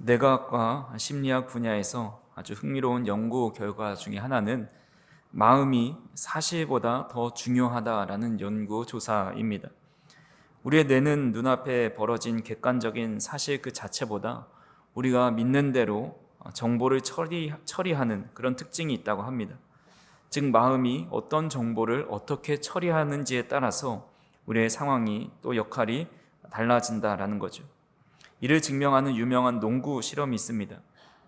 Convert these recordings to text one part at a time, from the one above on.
뇌과학과 심리학 분야에서 아주 흥미로운 연구 결과 중에 하나는 마음이 사실보다 더 중요하다라는 연구 조사입니다. 우리의 뇌는 눈앞에 벌어진 객관적인 사실 그 자체보다 우리가 믿는 대로 정보를 처리하는 그런 특징이 있다고 합니다. 즉 마음이 어떤 정보를 어떻게 처리하는지에 따라서 우리의 상황이 또 역할이 달라진다라는 거죠. 이를 증명하는 유명한 농구 실험이 있습니다.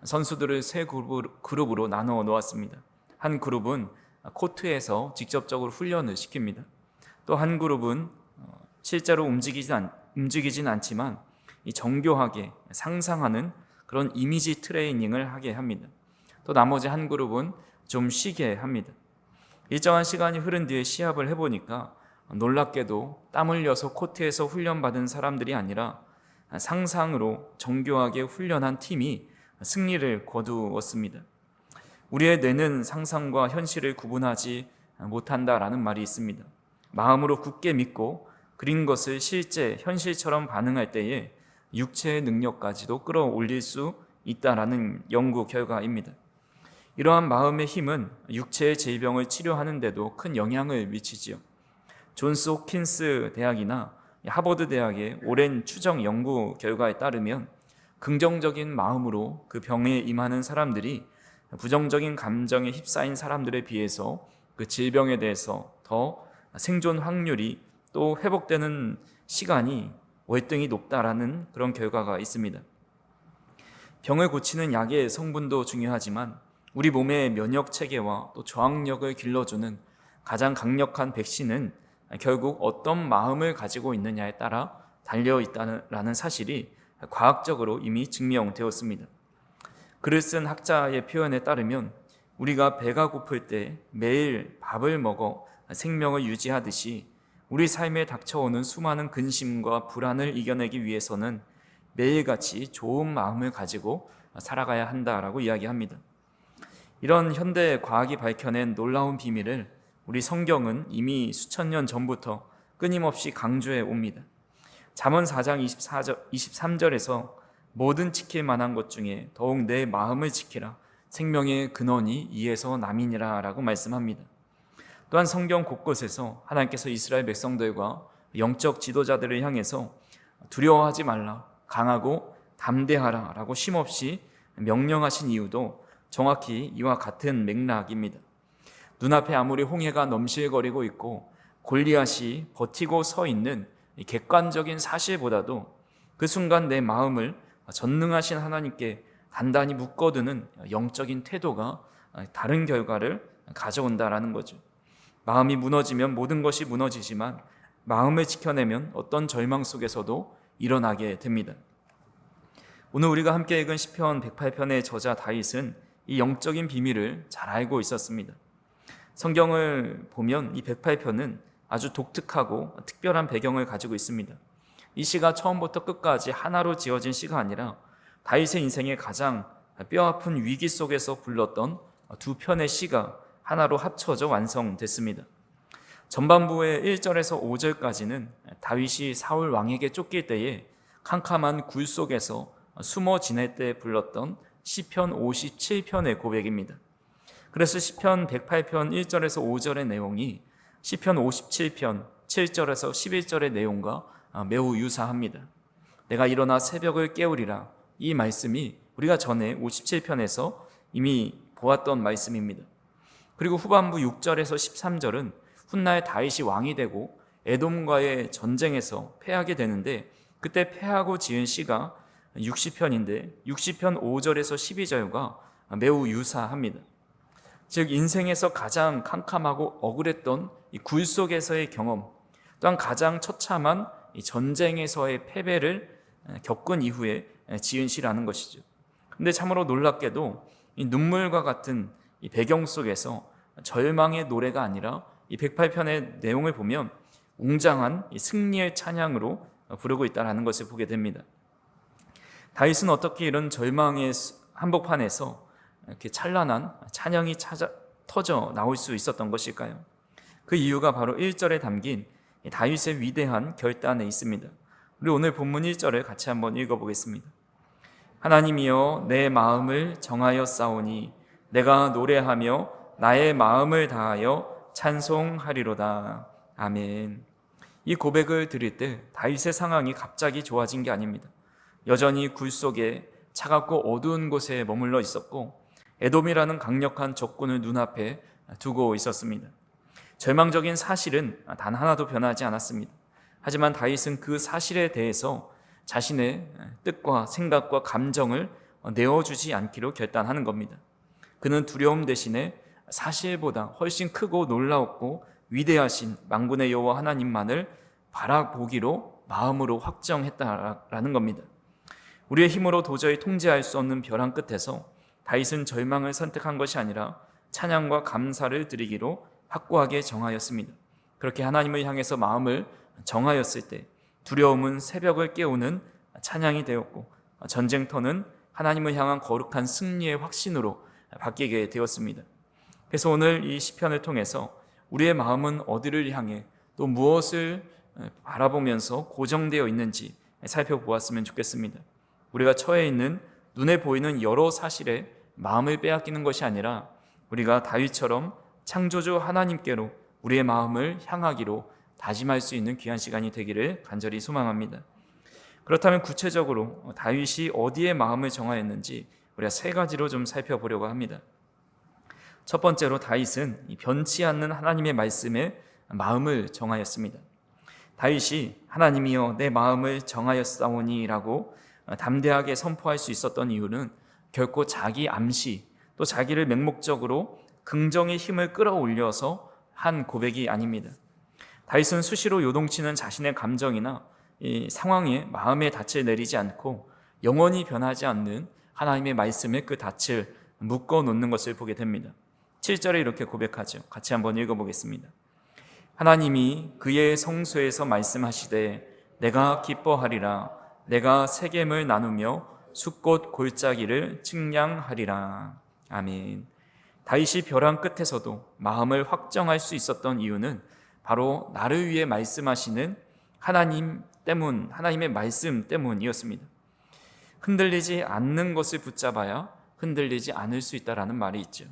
선수들을 세 그룹으로 나누어 놓았습니다. 한 그룹은 코트에서 직접적으로 훈련을 시킵니다. 또 한 그룹은 실제로 움직이진 않지만 정교하게 상상하는 그런 이미지 트레이닝을 하게 합니다. 또 나머지 한 그룹은 좀 쉬게 합니다. 일정한 시간이 흐른 뒤에 시합을 해보니까 놀랍게도 땀 흘려서 코트에서 훈련받은 사람들이 아니라 상상으로 정교하게 훈련한 팀이 승리를 거두었습니다. 우리의 뇌는 상상과 현실을 구분하지 못한다라는 말이 있습니다. 마음으로 굳게 믿고 그린 것을 실제 현실처럼 반응할 때에 육체의 능력까지도 끌어올릴 수 있다라는 연구 결과입니다. 이러한 마음의 힘은 육체의 질병을 치료하는 데도 큰 영향을 미치지요. 존스 홉킨스 대학이나 하버드 대학의 오랜 추정 연구 결과에 따르면 긍정적인 마음으로 그 병에 임하는 사람들이 부정적인 감정에 휩싸인 사람들에 비해서 그 질병에 대해서 더 생존 확률이 또 회복되는 시간이 월등히 높다라는 그런 결과가 있습니다. 병을 고치는 약의 성분도 중요하지만 우리 몸의 면역 체계와 또 저항력을 길러주는 가장 강력한 백신은 결국 어떤 마음을 가지고 있느냐에 따라 달려있다는 사실이 과학적으로 이미 증명되었습니다. 글을 쓴 학자의 표현에 따르면 우리가 배가 고플 때 매일 밥을 먹어 생명을 유지하듯이 우리 삶에 닥쳐오는 수많은 근심과 불안을 이겨내기 위해서는 매일같이 좋은 마음을 가지고 살아가야 한다라고 이야기합니다. 이런 현대 과학이 밝혀낸 놀라운 비밀을 우리 성경은 이미 수천 년 전부터 끊임없이 강조해 옵니다. 잠언 4장 23절에서 모든 지킬 만한 것 중에 더욱 내 마음을 지키라. 생명의 근원이 이에서 남이니라 라고 말씀합니다. 또한 성경 곳곳에서 하나님께서 이스라엘 백성들과 영적 지도자들을 향해서 두려워하지 말라, 강하고 담대하라 라고 쉼없이 명령하신 이유도 정확히 이와 같은 맥락입니다. 눈앞에 아무리 홍해가 넘실거리고 있고 골리앗이 버티고 서 있는 객관적인 사실보다도 그 순간 내 마음을 전능하신 하나님께 단단히 묶어두는 영적인 태도가 다른 결과를 가져온다라는 거죠. 마음이 무너지면 모든 것이 무너지지만 마음을 지켜내면 어떤 절망 속에서도 일어나게 됩니다. 오늘 우리가 함께 읽은 시편 108편의 저자 다윗은 이 영적인 비밀을 잘 알고 있었습니다. 성경을 보면 이 108편은 아주 독특하고 특별한 배경을 가지고 있습니다. 이 시가 처음부터 끝까지 하나로 지어진 시가 아니라 다윗의 인생의 가장 뼈아픈 위기 속에서 불렀던 두 편의 시가 하나로 합쳐져 완성됐습니다. 전반부의 1절에서 5절까지는 다윗이 사울 왕에게 쫓길 때에 캄캄한 굴 속에서 숨어 지낼 때 불렀던 시편 57편의 고백입니다. 그래서 시편 108편 1절에서 5절의 내용이 시편 57편 7절에서 11절의 내용과 매우 유사합니다. 내가 일어나 새벽을 깨우리라. 이 말씀이 우리가 전에 57편에서 이미 보았던 말씀입니다. 그리고 후반부 6절에서 13절은 훗날 다윗이 왕이 되고 에돔과의 전쟁에서 패하게 되는데 그때 패하고 지은 시가 60편인데 60편 5절에서 12절과 매우 유사합니다. 즉 인생에서 가장 캄캄하고 억울했던 이 굴 속에서의 경험, 또한 가장 처참한 이 전쟁에서의 패배를 겪은 이후에 지은 시라는 것이죠. 근데 참으로 놀랍게도 이 눈물과 같은 이 배경 속에서 절망의 노래가 아니라 이 108편의 내용을 보면 웅장한 이 승리의 찬양으로 부르고 있다는 것을 보게 됩니다. 다윗은 어떻게 이런 절망의 한복판에서 이렇게 찬란한 찬양이 터져 나올 수 있었던 것일까요? 그 이유가 바로 1절에 담긴 다윗의 위대한 결단에 있습니다. 우리 오늘 본문 1절을 같이 한번 읽어보겠습니다. 하나님이여 내 마음을 정하여 싸우니 내가 노래하며 나의 마음을 다하여 찬송하리로다. 아멘. 이 고백을 드릴 때 다윗의 상황이 갑자기 좋아진 게 아닙니다. 여전히 굴 속에 차갑고 어두운 곳에 머물러 있었고 에돔이라는 강력한 적군을 눈앞에 두고 있었습니다. 절망적인 사실은 단 하나도 변하지 않았습니다. 하지만 다윗은 그 사실에 대해서 자신의 뜻과 생각과 감정을 내어주지 않기로 결단하는 겁니다. 그는 두려움 대신에 사실보다 훨씬 크고 놀라웠고 위대하신 만군의 여호와 하나님만을 바라보기로 마음으로 확정했다라는 겁니다. 우리의 힘으로 도저히 통제할 수 없는 벼랑 끝에서 다윗은 절망을 선택한 것이 아니라 찬양과 감사를 드리기로 확고하게 정하였습니다. 그렇게 하나님을 향해서 마음을 정하였을 때 두려움은 새벽을 깨우는 찬양이 되었고 전쟁터는 하나님을 향한 거룩한 승리의 확신으로 바뀌게 되었습니다. 그래서 오늘 이 시편을 통해서 우리의 마음은 어디를 향해 또 무엇을 바라보면서 고정되어 있는지 살펴보았으면 좋겠습니다. 우리가 처해 있는 눈에 보이는 여러 사실에 마음을 빼앗기는 것이 아니라 우리가 다윗처럼 창조주 하나님께로 우리의 마음을 향하기로 다짐할 수 있는 귀한 시간이 되기를 간절히 소망합니다. 그렇다면 구체적으로 다윗이 어디에 마음을 정하였는지 우리가 세 가지로 좀 살펴보려고 합니다. 첫 번째로 다윗은 변치 않는 하나님의 말씀에 마음을 정하였습니다. 다윗이 하나님이여 내 마음을 정하였사오니 라고 담대하게 선포할 수 있었던 이유는 결코 자기 암시 또 자기를 맹목적으로 긍정의 힘을 끌어올려서 한 고백이 아닙니다. 다윗은 수시로 요동치는 자신의 감정이나 이 상황에 마음의 닻을 내리지 않고 영원히 변하지 않는 하나님의 말씀에 그 닻을 묶어 놓는 것을 보게 됩니다. 7절에 이렇게 고백하죠. 같이 한번 읽어보겠습니다. 하나님이 그의 성소에서 말씀하시되 내가 기뻐하리라. 내가 세겜을 나누며 숫꽃 골짜기를 측량하리라. 아멘. 다윗이 벼랑 끝에서도 마음을 확정할 수 있었던 이유는 바로 나를 위해 말씀하시는 하나님의 말씀 때문이었습니다. 흔들리지 않는 것을 붙잡아야 흔들리지 않을 수 있다라는 말이 있죠.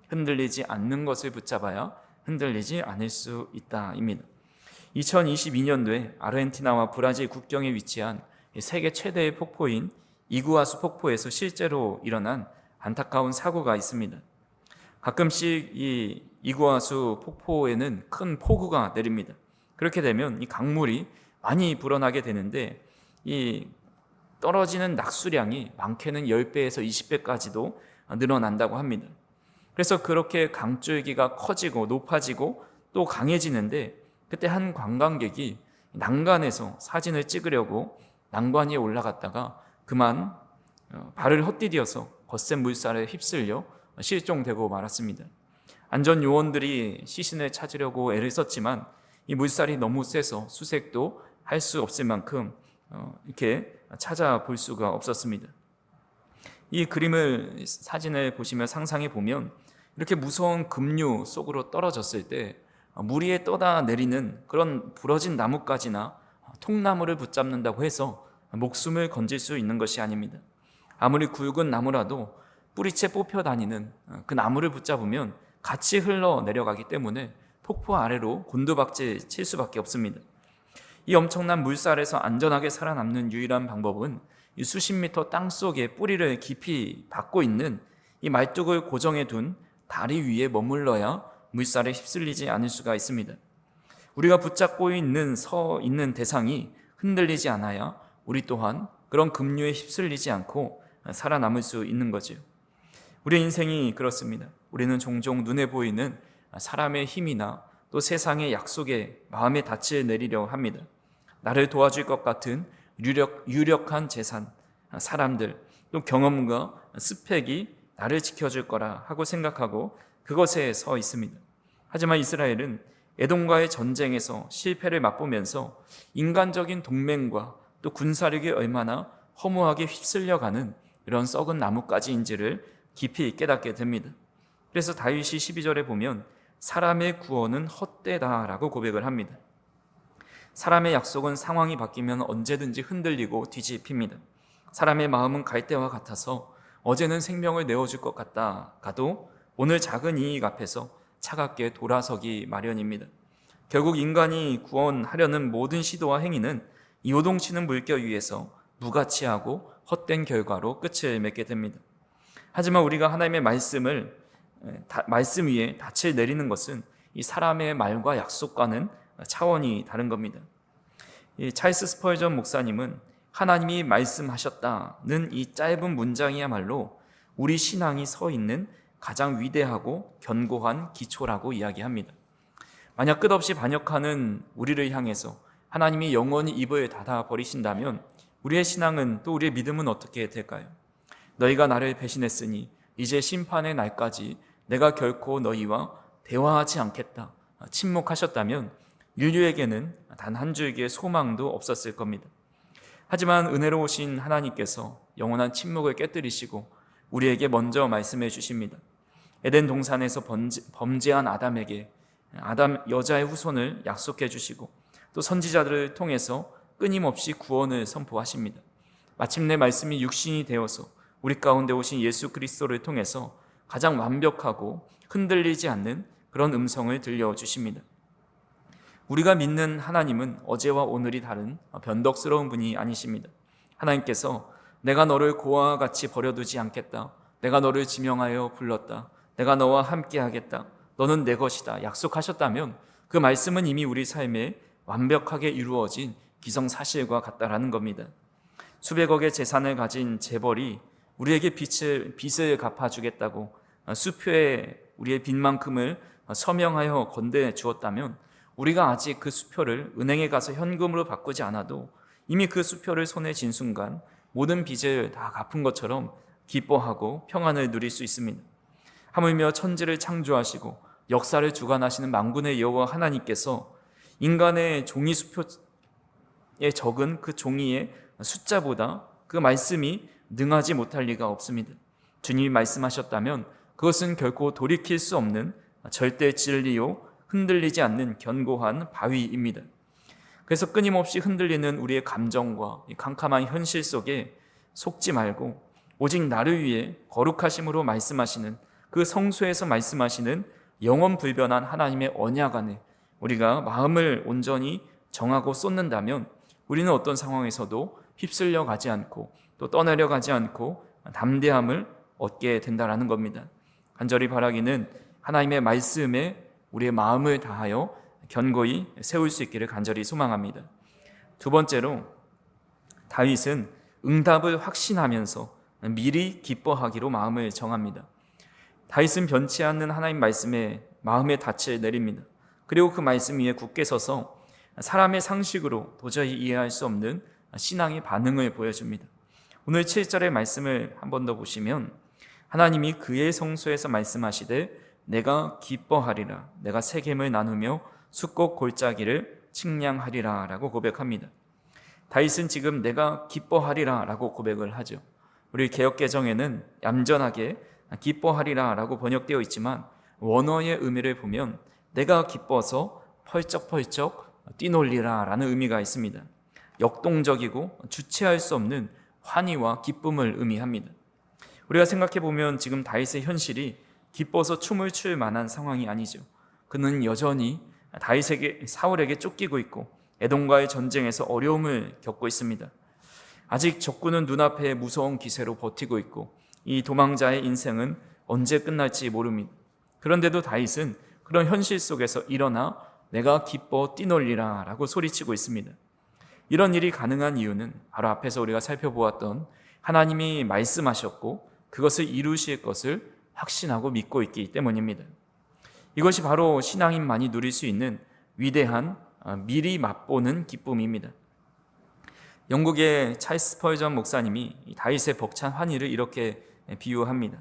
흔들리지 않는 것을 붙잡아야 흔들리지 않을 수 있다입니다. 2022년도에 아르헨티나와 브라질 국경에 위치한 세계 최대의 폭포인 이구아수 폭포에서 실제로 일어난 안타까운 사고가 있습니다. 가끔씩 이 이구아수 폭포에는 큰 폭우가 내립니다. 그렇게 되면 이 강물이 많이 불어나게 되는데 이 떨어지는 낙수량이 많게는 10배에서 20배까지도 늘어난다고 합니다. 그래서 그렇게 강줄기가 커지고 높아지고 또 강해지는데 그때 한 관광객이 난간에서 사진을 찍으려고 난간 위에 올라갔다가 그만 발을 헛디뎌서 거센 물살에 휩쓸려 실종되고 말았습니다. 안전 요원들이 시신을 찾으려고 애를 썼지만 이 물살이 너무 세서 수색도 할 수 없을 만큼 이렇게 찾아볼 수가 없었습니다. 이 사진을 보시면 상상해 보면 이렇게 무서운 급류 속으로 떨어졌을 때 물 위에 떠다 내리는 그런 부러진 나뭇가지나 통나무를 붙잡는다고 해서 목숨을 건질 수 있는 것이 아닙니다. 아무리 굵은 나무라도 뿌리채 뽑혀 다니는 그 나무를 붙잡으면 같이 흘러내려가기 때문에 폭포 아래로 곤두박질 칠 수밖에 없습니다. 이 엄청난 물살에서 안전하게 살아남는 유일한 방법은 이 수십 미터 땅속에 뿌리를 깊이 박고 있는 이 말뚝을 고정해 둔 다리 위에 머물러야 물살에 휩쓸리지 않을 수가 있습니다. 우리가 붙잡고 서 있는 대상이 흔들리지 않아야 우리 또한 그런 급류에 휩쓸리지 않고 살아남을 수 있는 거죠. 우리의 인생이 그렇습니다. 우리는 종종 눈에 보이는 사람의 힘이나 또 세상의 약속에 마음의 닻을 내리려 합니다. 나를 도와줄 것 같은 유력한 재산, 사람들, 또 경험과 스펙이 나를 지켜줄 거라 하고 생각하고 그것에 서 있습니다. 하지만 이스라엘은 에돔과의 전쟁에서 실패를 맛보면서 인간적인 동맹과 또 군사력이 얼마나 허무하게 휩쓸려가는 이런 썩은 나뭇가지인지를 깊이 깨닫게 됩니다. 그래서 다윗이 12절에 보면 사람의 구원은 헛되다라고 고백을 합니다. 사람의 약속은 상황이 바뀌면 언제든지 흔들리고 뒤집힙니다. 사람의 마음은 갈대와 같아서 어제는 생명을 내어줄 것 같다가도 오늘 작은 이익 앞에서 차갑게 돌아서기 마련입니다. 결국 인간이 구원하려는 모든 시도와 행위는 이 요동치는 물결 위에서 무가치하고 헛된 결과로 끝을 맺게 됩니다. 하지만 우리가 하나님의 말씀 위에 닻을 내리는 것은 이 사람의 말과 약속과는 차원이 다른 겁니다. 이 찰스 스펄전 목사님은 하나님이 말씀하셨다는 이 짧은 문장이야말로 우리 신앙이 서 있는 가장 위대하고 견고한 기초라고 이야기합니다. 만약 끝없이 반역하는 우리를 향해서 하나님이 영원히 입을 닫아 버리신다면 우리의 신앙은 또 우리의 믿음은 어떻게 될까요? 너희가 나를 배신했으니 이제 심판의 날까지 내가 결코 너희와 대화하지 않겠다. 침묵하셨다면 인류에게는 단 한 줄기의 소망도 없었을 겁니다. 하지만 은혜로우신 하나님께서 영원한 침묵을 깨뜨리시고 우리에게 먼저 말씀해 주십니다. 에덴 동산에서 범죄한 아담에게 아담 여자의 후손을 약속해 주시고 또 선지자들을 통해서 끊임없이 구원을 선포하십니다. 마침내 말씀이 육신이 되어서 우리 가운데 오신 예수 그리스도를 통해서 가장 완벽하고 흔들리지 않는 그런 음성을 들려주십니다. 우리가 믿는 하나님은 어제와 오늘이 다른 변덕스러운 분이 아니십니다. 하나님께서 내가 너를 고아와 같이 버려두지 않겠다. 내가 너를 지명하여 불렀다. 내가 너와 함께하겠다. 너는 내 것이다. 약속하셨다면 그 말씀은 이미 우리 삶에 완벽하게 이루어진 기성사실과 같다라는 겁니다. 수백억의 재산을 가진 재벌이 우리에게 빚을 갚아주겠다고 수표에 우리의 빚만큼을 서명하여 건네 주었다면 우리가 아직 그 수표를 은행에 가서 현금으로 바꾸지 않아도 이미 그 수표를 손에 쥔 순간 모든 빚을 다 갚은 것처럼 기뻐하고 평안을 누릴 수 있습니다. 하물며 천지를 창조하시고 역사를 주관하시는 만군의 여호와 하나님께서 인간의 종이 수표에 적은 그 종이의 숫자보다 그 말씀이 능하지 못할 리가 없습니다. 주님이 말씀하셨다면 그것은 결코 돌이킬 수 없는 절대 진리요 흔들리지 않는 견고한 바위입니다. 그래서 끊임없이 흔들리는 우리의 감정과 캄캄한 현실 속에 속지 말고 오직 나를 위해 거룩하심으로 말씀하시는 그 성소에서 말씀하시는 영원 불변한 하나님의 언약 안에 우리가 마음을 온전히 정하고 쏟는다면 우리는 어떤 상황에서도 휩쓸려 가지 않고 또 떠내려 가지 않고 담대함을 얻게 된다라는 겁니다. 간절히 바라기는 하나님의 말씀에 우리의 마음을 다하여 견고히 세울 수 있기를 간절히 소망합니다. 두 번째로 다윗은 응답을 확신하면서 미리 기뻐하기로 마음을 정합니다. 다윗은 변치 않는 하나님 말씀에 마음의 닻을 내립니다. 그리고 그 말씀 위에 굳게 서서 사람의 상식으로 도저히 이해할 수 없는 신앙의 반응을 보여줍니다. 오늘 7절의 말씀을 한 번 더 보시면 하나님이 그의 성소에서 말씀하시되 내가 기뻐하리라 내가 세겜을 나누며 숫곡 골짜기를 측량하리라 라고 고백합니다. 다윗은 지금 내가 기뻐하리라 라고 고백을 하죠. 우리 개역개정에는 얌전하게 기뻐하리라 라고 번역되어 있지만 원어의 의미를 보면 내가 기뻐서 펄쩍펄쩍 뛰놀리라 라는 의미가 있습니다. 역동적이고 주체할 수 없는 환희와 기쁨을 의미합니다. 우리가 생각해 보면 지금 다윗의 현실이 기뻐서 춤을 출 만한 상황이 아니죠. 그는 여전히 사울에게 쫓기고 있고 에돔과의 전쟁에서 어려움을 겪고 있습니다. 아직 적군은 눈앞에 무서운 기세로 버티고 있고 이 도망자의 인생은 언제 끝날지 모릅니다. 그런데도 다윗은 그런 현실 속에서 일어나 내가 기뻐 뛰놀리라 라고 소리치고 있습니다. 이런 일이 가능한 이유는 바로 앞에서 우리가 살펴보았던 하나님이 말씀하셨고 그것을 이루실 것을 확신하고 믿고 있기 때문입니다. 이것이 바로 신앙인만이 누릴 수 있는 위대한 미리 맛보는 기쁨입니다. 영국의 찰스 스펄전 목사님이 다윗의 벅찬 환희를 이렇게 비유합니다.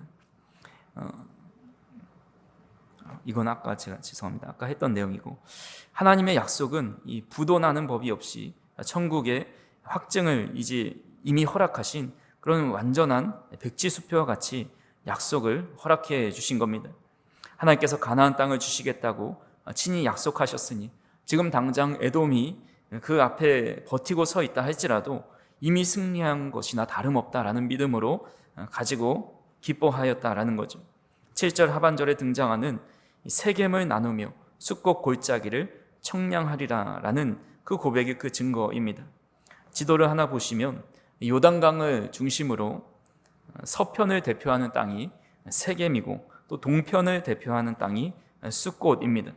이건 아까 아까 했던 내용이고 하나님의 약속은 이 부도나는 법이 없이 천국의 확증을 이미 허락하신 그런 완전한 백지수표와 같이 약속을 허락해 주신 겁니다. 하나님께서 가나안 땅을 주시겠다고 친히 약속하셨으니 지금 당장 에돔이 그 앞에 버티고 서 있다 할지라도 이미 승리한 것이나 다름없다라는 믿음으로 가지고 기뻐하였다라는 거죠. 7절 하반절에 등장하는 세겜을 나누며 숫곡 골짜기를 청량하리라라는 그 고백이 그 증거입니다. 지도를 하나 보시면 요단강을 중심으로 서편을 대표하는 땅이 세겜이고 또 동편을 대표하는 땅이 숫곳입니다.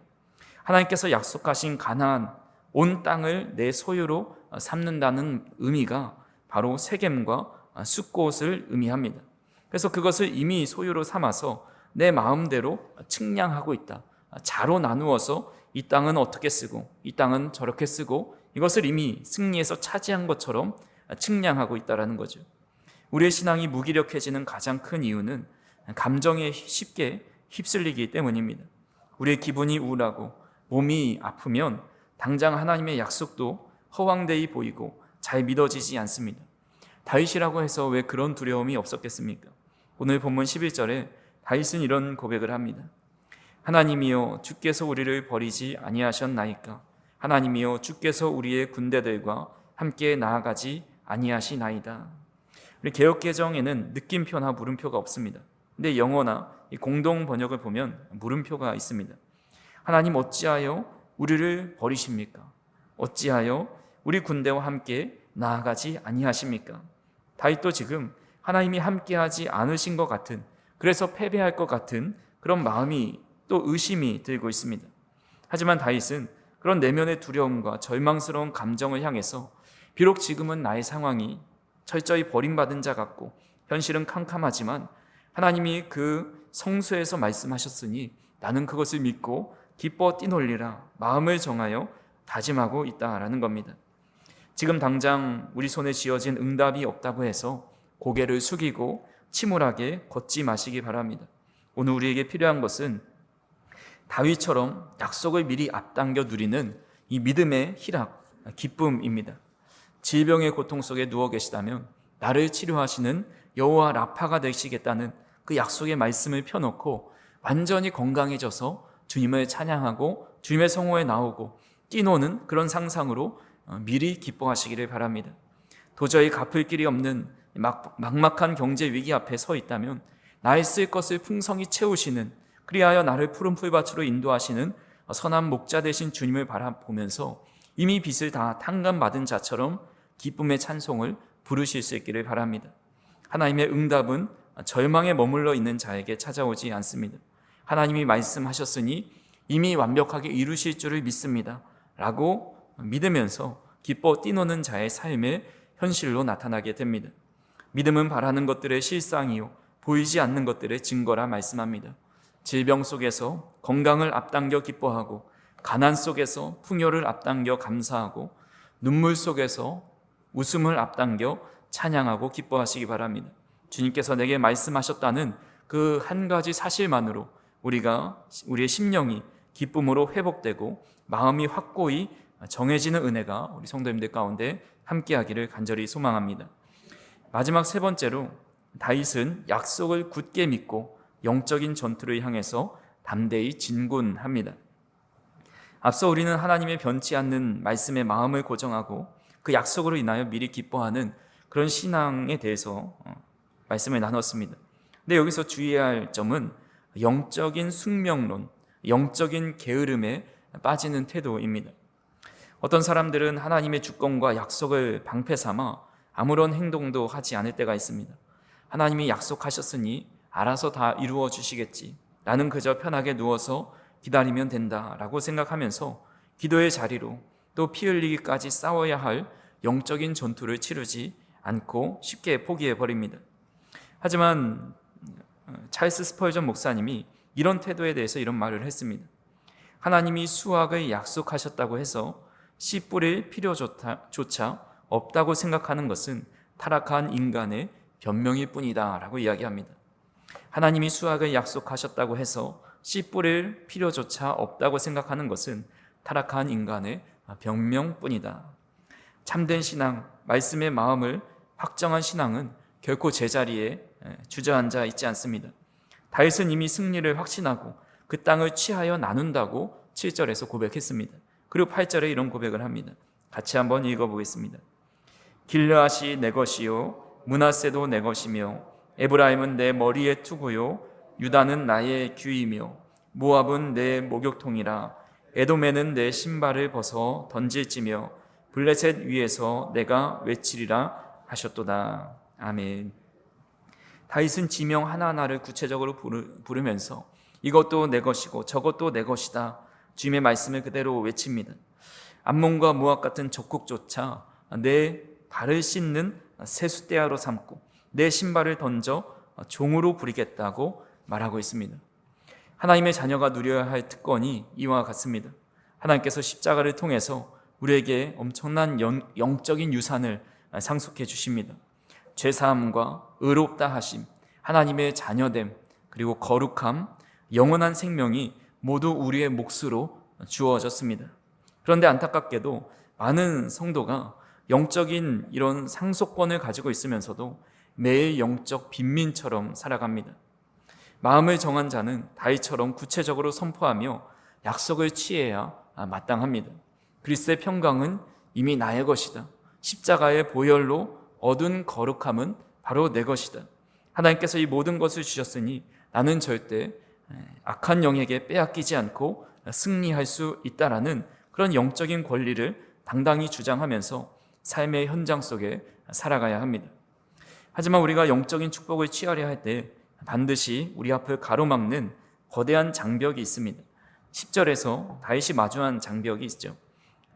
하나님께서 약속하신 가나안 온 땅을 내 소유로 삼는다는 의미가 바로 세겜과 숫곳을 의미합니다. 그래서 그것을 이미 소유로 삼아서 내 마음대로 측량하고 있다. 자로 나누어서 이 땅은 어떻게 쓰고 이 땅은 저렇게 쓰고 이것을 이미 승리해서 차지한 것처럼 측량하고 있다는 거죠. 우리의 신앙이 무기력해지는 가장 큰 이유는 감정에 쉽게 휩쓸리기 때문입니다. 우리의 기분이 우울하고 몸이 아프면 당장 하나님의 약속도 허황되이 보이고 잘 믿어지지 않습니다. 다윗이라고 해서 왜 그런 두려움이 없었겠습니까? 오늘 본문 11절에 다윗은 이런 고백을 합니다. 하나님이여 주께서 우리를 버리지 아니하셨나이까? 하나님이여 주께서 우리의 군대들과 함께 나아가지 아니하시나이다. 우리 개역개정에는 느낌표나 물음표가 없습니다. 근데 영어나 공동 번역을 보면 물음표가 있습니다. 하나님 어찌하여 우리를 버리십니까? 어찌하여 우리 군대와 함께 나아가지 아니하십니까? 다윗도 지금 하나님이 함께하지 않으신 것 같은, 그래서 패배할 것 같은 그런 마음이 또 의심이 들고 있습니다. 하지만 다윗은 그런 내면의 두려움과 절망스러운 감정을 향해서 비록 지금은 나의 상황이 철저히 버림받은 자 같고 현실은 캄캄하지만 하나님이 그 성수에서 말씀하셨으니 나는 그것을 믿고 기뻐 뛰놀리라 마음을 정하여 다짐하고 있다라는 겁니다. 지금 당장 우리 손에 쥐어진 응답이 없다고 해서 고개를 숙이고 침울하게 걷지 마시기 바랍니다. 오늘 우리에게 필요한 것은 다윗처럼 약속을 미리 앞당겨 누리는 이 믿음의 희락, 기쁨입니다. 질병의 고통 속에 누워 계시다면 나를 치료하시는 여호와 라파가 되시겠다는 그 약속의 말씀을 펴놓고 완전히 건강해져서 주님을 찬양하고 주님의 성호에 나오고 뛰노는 그런 상상으로 미리 기뻐하시기를 바랍니다. 도저히 갚을 길이 없는 막막한 경제 위기 앞에 서 있다면 나의 쓸 것을 풍성히 채우시는, 그리하여 나를 푸른 풀밭으로 인도하시는 선한 목자 되신 주님을 바라보면서 이미 빚을 다 탕감받은 자처럼 기쁨의 찬송을 부르실 수 있기를 바랍니다. 하나님의 응답은 절망에 머물러 있는 자에게 찾아오지 않습니다. 하나님이 말씀하셨으니 이미 완벽하게 이루실 줄을 믿습니다 라고 믿으면서 기뻐 뛰노는 자의 삶의 현실로 나타나게 됩니다. 믿음은 바라는 것들의 실상이요 보이지 않는 것들의 증거라 말씀합니다. 질병 속에서 건강을 앞당겨 기뻐하고, 가난 속에서 풍요를 앞당겨 감사하고, 눈물 속에서 웃음을 앞당겨 찬양하고 기뻐하시기 바랍니다. 주님께서 내게 말씀하셨다는 그 한 가지 사실만으로 우리의 심령이 기쁨으로 회복되고 마음이 확고히 정해지는 은혜가 우리 성도님들 가운데 함께하기를 간절히 소망합니다. 마지막 세 번째로 다윗은 약속을 굳게 믿고 영적인 전투를 향해서 담대히 진군합니다. 앞서 우리는 하나님의 변치 않는 말씀에 마음을 고정하고 그 약속으로 인하여 미리 기뻐하는 그런 신앙에 대해서 말씀을 나눴습니다. 근데 여기서 주의해야 할 점은 영적인 숙명론, 영적인 게으름에 빠지는 태도입니다. 어떤 사람들은 하나님의 주권과 약속을 방패 삼아 아무런 행동도 하지 않을 때가 있습니다. 하나님이 약속하셨으니 알아서 다 이루어 주시겠지, 나는 그저 편하게 누워서 기다리면 된다라고 생각하면서 기도의 자리로 또 피 흘리기까지 싸워야 할 영적인 전투를 치르지 않고 쉽게 포기해버립니다. 하지만 찰스 스펄전 목사님이 이런 태도에 대해서 이런 말을 했습니다. 하나님이 수확을 약속하셨다고 해서 씨 뿌릴 필요조차 없다고 생각하는 것은 타락한 인간의 변명일 뿐이다 라고 이야기합니다. 하나님이 수확을 약속하셨다고 해서 씨 뿌릴 필요조차 없다고 생각하는 것은 타락한 인간의 변명뿐이다. 참된 신앙, 말씀의 마음을 확정한 신앙은 결코 제자리에 주저앉아 있지 않습니다. 다윗은 이미 승리를 확신하고 그 땅을 취하여 나눈다고 7절에서 고백했습니다. 그리고 8절에 이런 고백을 합니다. 같이 한번 읽어보겠습니다. 길르앗이 내 것이요 므낫세도 내 것이며 에브라임은 내 머리의 투구요 유다는 나의 귀이며 모압은 내 목욕통이라. 에돔에는 내 신발을 벗어 던질지며 블레셋 위에서 내가 외치리라 하셨도다. 아멘. 다윗은 지명 하나하나를 구체적으로 부르면서 이것도 내 것이고 저것도 내 것이다, 주님의 말씀을 그대로 외칩니다. 암몬과 모압 같은 적국조차 내 발을 씻는 세숫대야로 삼고 내 신발을 던져 종으로 부리겠다고 말하고 있습니다. 하나님의 자녀가 누려야 할 특권이 이와 같습니다. 하나님께서 십자가를 통해서 우리에게 엄청난 영적인 유산을 상속해 주십니다. 죄사함과 의롭다 하심, 하나님의 자녀됨, 그리고 거룩함, 영원한 생명이 모두 우리의 몫으로 주어졌습니다. 그런데 안타깝게도 많은 성도가 영적인 이런 상속권을 가지고 있으면서도 매일 영적 빈민처럼 살아갑니다. 마음을 정한 자는 다윗처럼 구체적으로 선포하며 약속을 취해야 마땅합니다. 그리스도의 평강은 이미 나의 것이다. 십자가의 보혈로 얻은 거룩함은 바로 내 것이다. 하나님께서 이 모든 것을 주셨으니 나는 절대 악한 영에게 빼앗기지 않고 승리할 수 있다라는 그런 영적인 권리를 당당히 주장하면서 삶의 현장 속에 살아가야 합니다. 하지만 우리가 영적인 축복을 취하려 할 때 반드시 우리 앞을 가로막는 거대한 장벽이 있습니다. 10절에서 다윗이 마주한 장벽이 있죠.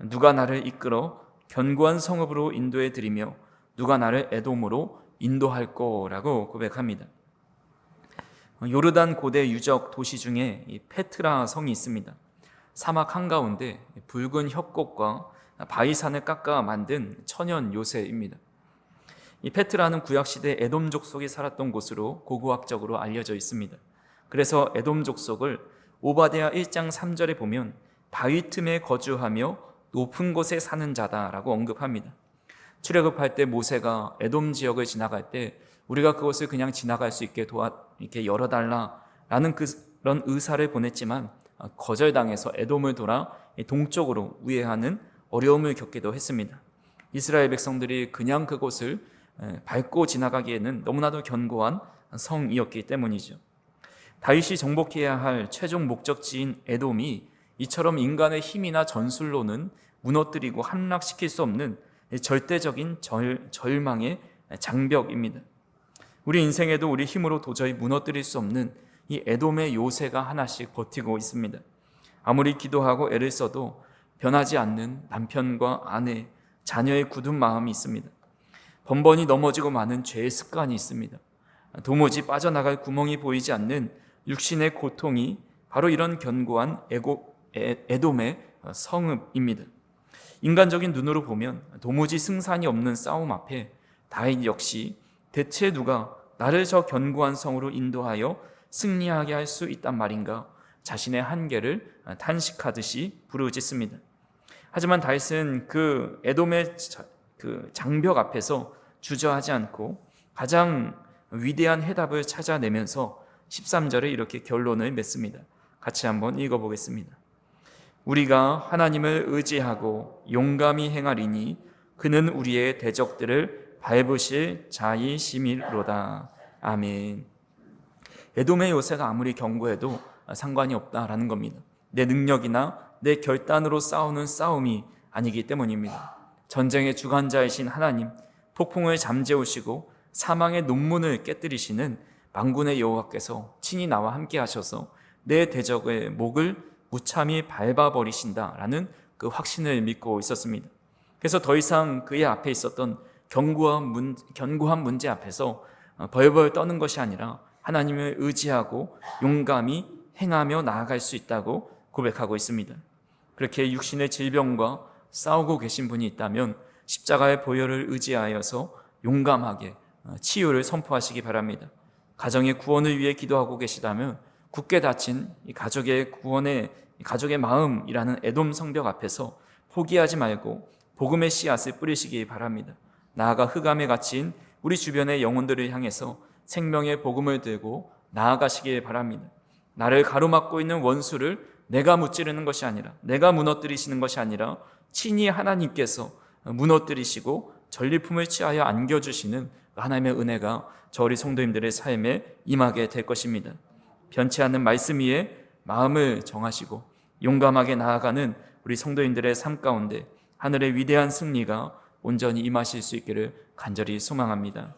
누가 나를 이끌어 견고한 성읍으로 인도해 드리며 누가 나를 에돔으로 인도할 거라고 고백합니다. 요르단 고대 유적 도시 중에 이 페트라 성이 있습니다. 사막 한가운데 붉은 협곡과 바위산을 깎아 만든 천연 요새입니다. 이 페트라는 구약시대 에돔 족속이 살았던 곳으로 고고학적으로 알려져 있습니다. 그래서 에돔 족속을 오바댜 1장 3절에 보면 바위 틈에 거주하며 높은 곳에 사는 자다라고 언급합니다. 출애굽할 때 모세가 에돔 지역을 지나갈 때 우리가 그곳을 그냥 지나갈 수 있게 이렇게 열어달라라는 그런 의사를 보냈지만 거절당해서 에돔을 돌아 동쪽으로 우회하는 어려움을 겪기도 했습니다. 이스라엘 백성들이 그냥 그곳을 밟고 지나가기에는 너무나도 견고한 성이었기 때문이죠. 다윗이 정복해야 할 최종 목적지인 에돔이 이처럼 인간의 힘이나 전술로는 무너뜨리고 함락시킬 수 없는 절대적인 절망의 장벽입니다. 우리 인생에도 우리 힘으로 도저히 무너뜨릴 수 없는 이 에돔의 요새가 하나씩 버티고 있습니다. 아무리 기도하고 애를 써도 변하지 않는 남편과 아내, 자녀의 굳은 마음이 있습니다. 번번이 넘어지고 마는 죄의 습관이 있습니다. 도무지 빠져나갈 구멍이 보이지 않는 육신의 고통이 바로 이런 견고한 에돔의 성읍입니다. 인간적인 눈으로 보면 도무지 승산이 없는 싸움 앞에 다윗 역시 대체 누가 나를 저 견고한 성으로 인도하여 승리하게 할 수 있단 말인가 자신의 한계를 탄식하듯이 부르짖습니다. 하지만 다윗은 그 에돔의 그 장벽 앞에서 주저하지 않고 가장 위대한 해답을 찾아내면서 13절에 이렇게 결론을 맺습니다. 같이 한번 읽어보겠습니다. 우리가 하나님을 의지하고 용감히 행하리니 그는 우리의 대적들을 밟으실 자이심이로다. 아멘. 에돔의 요새가 아무리 견고해도 상관이 없다라는 겁니다. 내 능력이나 내 결단으로 싸우는 싸움이 아니기 때문입니다. 전쟁의 주관자이신 하나님, 폭풍을 잠재우시고 사망의 논문을 깨뜨리시는 만군의 여호와께서 친히 나와 함께 하셔서 내 대적의 목을 무참히 밟아버리신다라는 그 확신을 믿고 있었습니다. 그래서 더 이상 그의 앞에 있었던 견고한 문제 앞에서 벌벌 떠는 것이 아니라 하나님을 의지하고 용감히 행하며 나아갈 수 있다고 고백하고 있습니다. 그렇게 육신의 질병과 싸우고 계신 분이 있다면 십자가의 보혈을 의지하여서 용감하게 치유를 선포하시기 바랍니다. 가정의 구원을 위해 기도하고 계시다면 굳게 닫힌 이 가족의 구원의 가족의 마음이라는 에돔 성벽 앞에서 포기하지 말고 복음의 씨앗을 뿌리시기 바랍니다. 나아가 흑암에 갇힌 우리 주변의 영혼들을 향해서 생명의 복음을 들고 나아가시길 바랍니다. 나를 가로막고 있는 원수를 내가 무찌르는 것이 아니라, 내가 무너뜨리시는 것이 아니라 친히 하나님께서 무너뜨리시고 전리품을 취하여 안겨주시는 하나님의 은혜가 저 우리 성도님들의 삶에 임하게 될 것입니다. 변치 않는 말씀 위에 마음을 정하시고 용감하게 나아가는 우리 성도님들의 삶 가운데 하늘의 위대한 승리가 온전히 임하실 수 있기를 간절히 소망합니다.